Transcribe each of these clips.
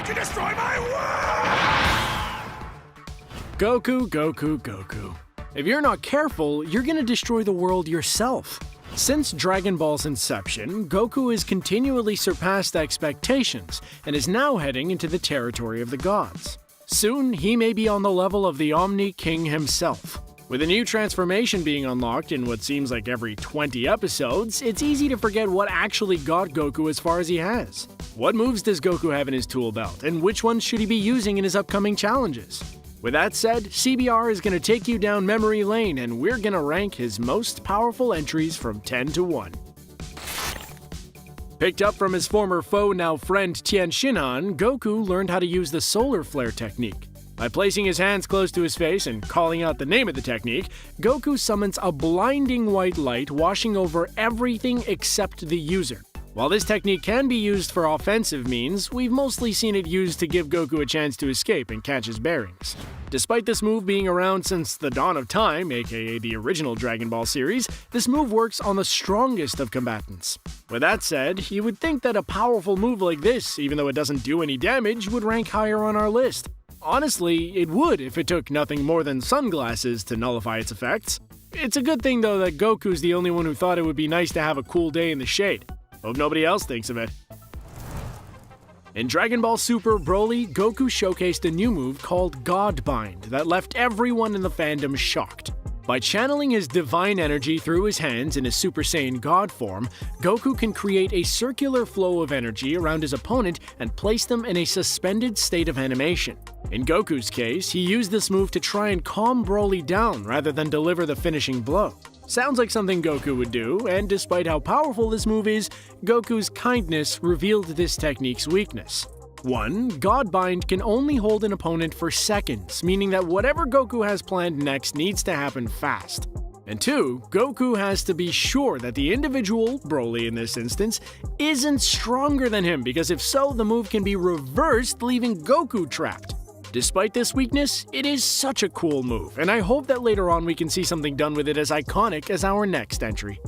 to destroy my world! Goku, Goku, Goku. If you're not careful, you're gonna destroy the world yourself. Since Dragon Ball's inception, Goku has continually surpassed expectations and is now heading into the territory of the gods. Soon, he may be on the level of the Omni King himself. With a new transformation being unlocked in what seems like every 20 episodes, it's easy to forget what actually got Goku as far as he has. What moves does Goku have in his tool belt, and which ones should he be using in his upcoming challenges? With that said, CBR is going to take you down memory lane, and we're going to rank his most powerful entries from 10 to 1. Picked up from his former foe, now friend Tien Shinhan, Goku learned how to use the solar flare technique. By placing his hands close to his face and calling out the name of the technique, Goku summons a blinding white light washing over everything except the user. While this technique can be used for offensive means, we've mostly seen it used to give Goku a chance to escape and catch his bearings. Despite this move being around since the dawn of time, aka the original Dragon Ball series, this move works on the strongest of combatants. With that said, you would think that a powerful move like this, even though it doesn't do any damage, would rank higher on our list. Honestly, it would if it took nothing more than sunglasses to nullify its effects. It's a good thing though that Goku's the only one who thought it would be nice to have a cool day in the shade. Hope nobody else thinks of it. In Dragon Ball Super Broly, Goku showcased a new move called Godbind that left everyone in the fandom shocked. By channeling his divine energy through his hands in his Super Saiyan God form, Goku can create a circular flow of energy around his opponent and place them in a suspended state of animation. In Goku's case, he used this move to try and calm Broly down rather than deliver the finishing blow. Sounds like something Goku would do, and despite how powerful this move is, Goku's kindness revealed this technique's weakness. 1. Godbind can only hold an opponent for seconds, meaning that whatever Goku has planned next needs to happen fast. And 2. Goku has to be sure that the individual, Broly in this instance, isn't stronger than him, because if so, the move can be reversed, leaving Goku trapped. Despite this weakness, it is such a cool move, and I hope that later on we can see something done with it as iconic as our next entry.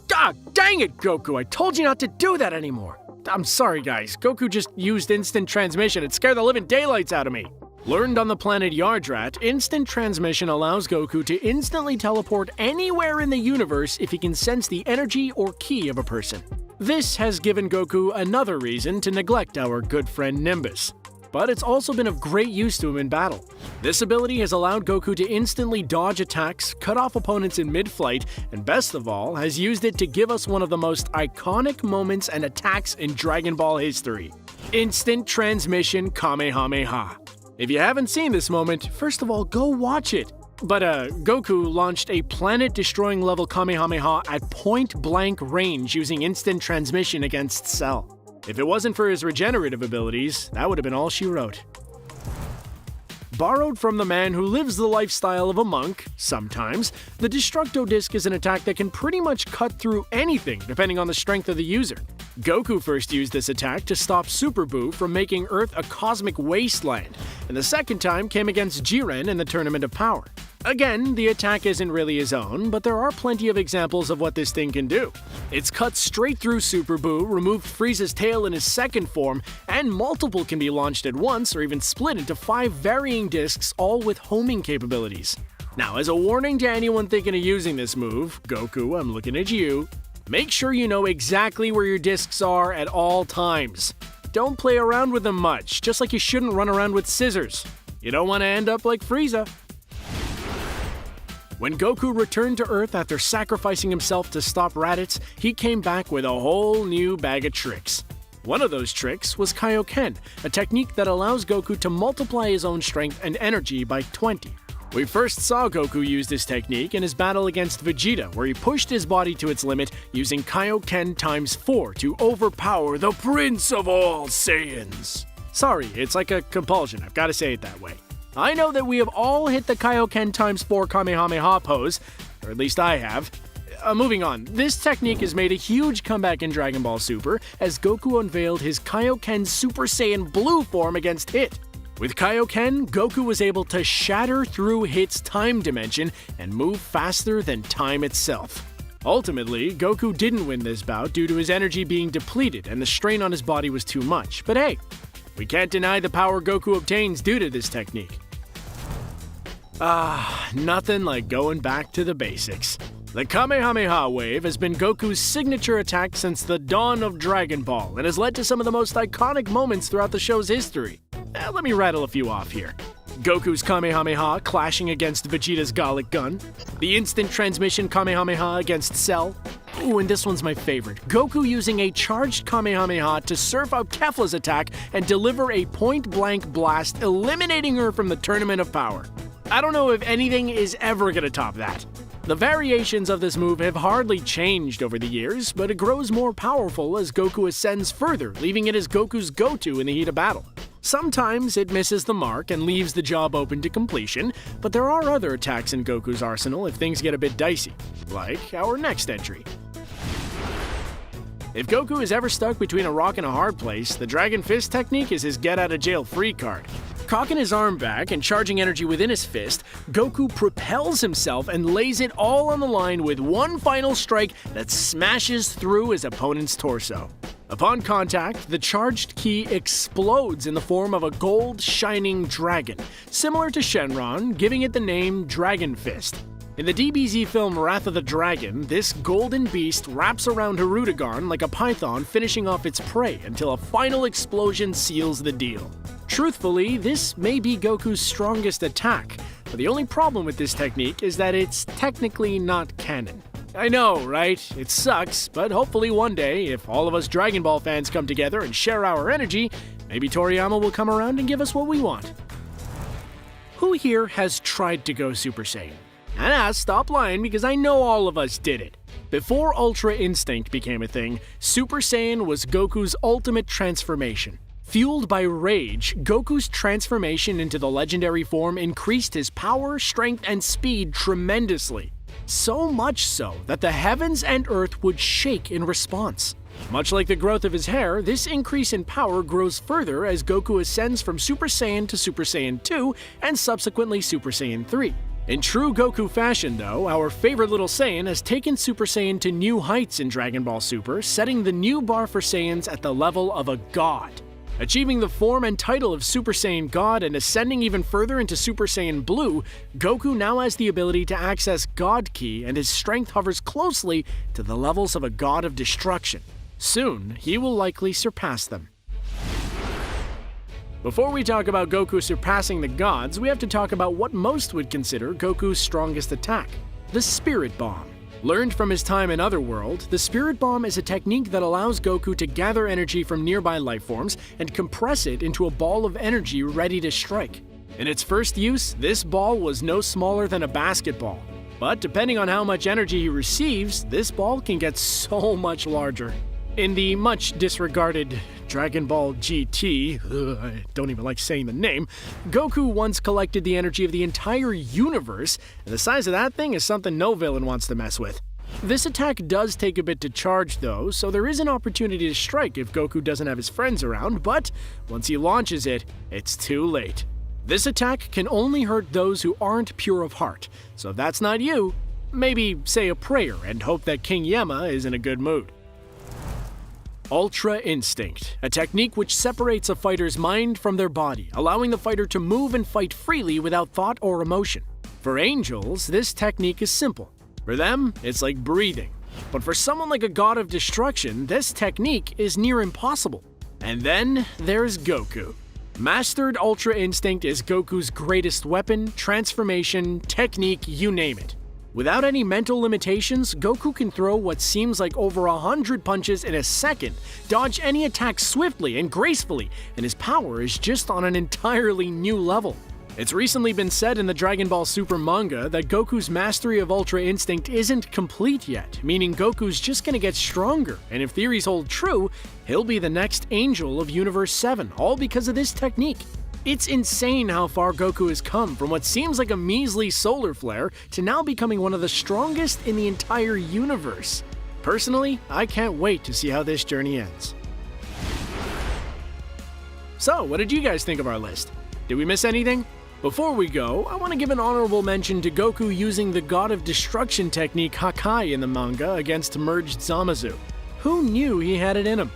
God dang it, Goku! I told you not to do that anymore! I'm sorry guys, Goku just used instant transmission. It scared the living daylights out of me. Learned on the planet Yardrat, instant transmission allows Goku to instantly teleport anywhere in the universe if he can sense the energy or ki of a person. This has given Goku another reason to neglect our good friend Nimbus. But it's also been of great use to him in battle. This ability has allowed Goku to instantly dodge attacks, cut off opponents in mid-flight, and best of all, has used it to give us one of the most iconic moments and attacks in Dragon Ball history: Instant Transmission Kamehameha. If you haven't seen this moment, first of all, go watch it. But Goku launched a planet-destroying level Kamehameha at point-blank range using instant transmission against Cell. If it wasn't for his regenerative abilities, that would have been all she wrote. Borrowed from the man who lives the lifestyle of a monk, sometimes, the Destructo Disc is an attack that can pretty much cut through anything depending on the strength of the user. Goku first used this attack to stop Super Buu from making Earth a cosmic wasteland, and the second time came against Jiren in the Tournament of Power. Again, the attack isn't really his own, but there are plenty of examples of what this thing can do. It's cut straight through Super Buu, removed Frieza's tail in his second form, and multiple can be launched at once or even split into 5 varying discs, all with homing capabilities. Now, as a warning to anyone thinking of using this move, Goku, I'm looking at you, make sure you know exactly where your discs are at all times. Don't play around with them much, just like you shouldn't run around with scissors. You don't want to end up like Frieza. When Goku returned to Earth after sacrificing himself to stop Raditz, he came back with a whole new bag of tricks. One of those tricks was Kaioken, a technique that allows Goku to multiply his own strength and energy by 20. We first saw Goku use this technique in his battle against Vegeta, where he pushed his body to its limit using Kaioken times 4 to overpower the Prince of all Saiyans. Sorry, it's like a compulsion, I've got to say it that way. I know that we have all hit the Kaioken times 4 Kamehameha pose, or at least I have. Moving on, this technique has made a huge comeback in Dragon Ball Super as Goku unveiled his Kaioken Super Saiyan Blue form against Hit. With Kaioken, Goku was able to shatter through Hit's time dimension and move faster than time itself. Ultimately, Goku didn't win this bout due to his energy being depleted and the strain on his body was too much. But hey, we can't deny the power Goku obtains due to this technique. Nothing like going back to the basics. The Kamehameha wave has been Goku's signature attack since the dawn of Dragon Ball and has led to some of the most iconic moments throughout the show's history. Let me rattle a few off here. Goku's Kamehameha clashing against Vegeta's Gallic Gun, the instant transmission Kamehameha against Cell. Ooh, and this one's my favorite. Goku using a charged Kamehameha to surf out Kefla's attack and deliver a point-blank blast, eliminating her from the Tournament of Power. I don't know if anything is ever gonna top that. The variations of this move have hardly changed over the years, but it grows more powerful as Goku ascends further, leaving it as Goku's go-to in the heat of battle. Sometimes it misses the mark and leaves the job open to completion, but there are other attacks in Goku's arsenal if things get a bit dicey, like our next entry. If Goku is ever stuck between a rock and a hard place, the Dragon Fist technique is his get-out-of-jail-free card. Cocking his arm back and charging energy within his fist, Goku propels himself and lays it all on the line with one final strike that smashes through his opponent's torso. Upon contact, the charged ki explodes in the form of a gold shining dragon, similar to Shenron, giving it the name Dragon Fist. In the DBZ film Wrath of the Dragon, this golden beast wraps around Hirudegarn like a python, finishing off its prey until a final explosion seals the deal. Truthfully, this may be Goku's strongest attack, but the only problem with this technique is that it's technically not canon. I know, right? It sucks, but hopefully one day, if all of us Dragon Ball fans come together and share our energy, maybe Toriyama will come around and give us what we want. Who here has tried to go Super Saiyan? And stop lying because I know all of us did it. Before Ultra Instinct became a thing, Super Saiyan was Goku's ultimate transformation. Fueled by rage, Goku's transformation into the legendary form increased his power, strength, and speed tremendously. So much so that the heavens and earth would shake in response. Much like the growth of his hair, this increase in power grows further as Goku ascends from Super Saiyan to Super Saiyan 2 and subsequently Super Saiyan 3. In true Goku fashion, though, our favorite little Saiyan has taken Super Saiyan to new heights in Dragon Ball Super, setting the new bar for Saiyans at the level of a god. Achieving the form and title of Super Saiyan God and ascending even further into Super Saiyan Blue, Goku now has the ability to access God Ki, and his strength hovers closely to the levels of a god of destruction. Soon, he will likely surpass them. Before we talk about Goku surpassing the gods, we have to talk about what most would consider Goku's strongest attack, the Spirit Bomb. Learned from his time in Otherworld, the Spirit Bomb is a technique that allows Goku to gather energy from nearby lifeforms and compress it into a ball of energy ready to strike. In its first use, this ball was no smaller than a basketball. But depending on how much energy he receives, this ball can get so much larger. In the much disregarded Dragon Ball GT, I don't even like saying the name, Goku once collected the energy of the entire universe, and the size of that thing is something no villain wants to mess with. This attack does take a bit to charge though, so there is an opportunity to strike if Goku doesn't have his friends around, but once he launches it, it's too late. This attack can only hurt those who aren't pure of heart, so if that's not you, maybe say a prayer and hope that King Yema is in a good mood. Ultra Instinct, a technique which separates a fighter's mind from their body, allowing the fighter to move and fight freely without thought or emotion. For angels, this technique is simple. For them, it's like breathing. But for someone like a god of destruction, this technique is near impossible. And then there's Goku. Mastered Ultra Instinct is Goku's greatest weapon, transformation, technique, you name it. Without any mental limitations, Goku can throw what seems like over 100 punches in a second, dodge any attack swiftly and gracefully, and his power is just on an entirely new level. It's recently been said in the Dragon Ball Super manga that Goku's mastery of Ultra Instinct isn't complete yet, meaning Goku's just gonna get stronger, and if theories hold true, he'll be the next Angel of Universe 7, all because of this technique. It's insane how far Goku has come from what seems like a measly solar flare to now becoming one of the strongest in the entire universe. Personally, I can't wait to see how this journey ends. So, what did you guys think of our list? Did we miss anything? Before we go, I want to give an honorable mention to Goku using the God of Destruction technique Hakai in the manga against merged Zamazu. Who knew he had it in him?